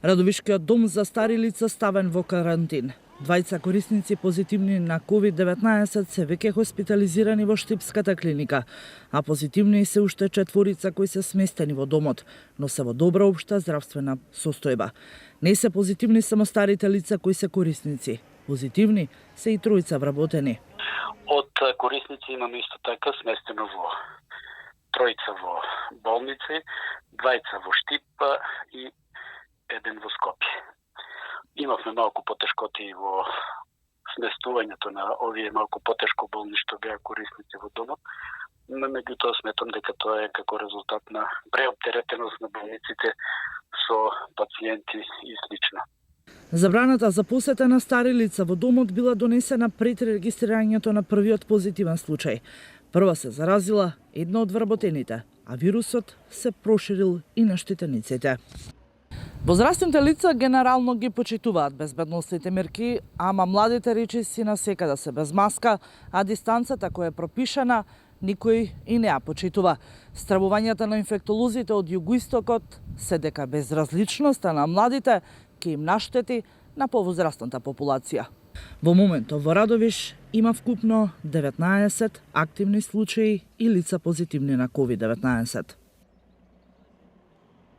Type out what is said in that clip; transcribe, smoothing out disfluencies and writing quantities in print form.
Радовишкиот дом за стари лица ставен во карантин. Двајца корисници позитивни на COVID-19 се веќе хоспитализирани во Штипската клиника, а позитивни се уште 4 кои се сместени во домот, но се во добра општа здравствена состојба. Не се позитивни само старите лица кои се корисници. Позитивни се и 3 вработени. Од корисници имаме исто така сместено во 3 во болници, 2 во Штип и 1 во Скопје. Имавме малку потешкоти во сместувањето на овие малку потешко болни што беа корисници во домот, но меѓутоа сметам дека тоа е како резултат на преоптеретеност на болниците со пациенти и слично. Забраната за посета на стари лица во домот била донесена пред регистрирањето на првиот позитивен случај. Прва се заразила една од вработените, а вирусот се проширил и на штетениците. Возрастните лица генерално ги почитуваат безбедносните мерки, ама младите речиси на секада се без маска, а дистанцата која е пропишана, никој и не ја почитува. Стравувањата на инфектолозите од југоистокот се дека безразличноста на младите ќе им наштети на повозрастната популација. Во моментот во Радовиш има вкупно 19 активни случаи и лица позитивни на COVID-19.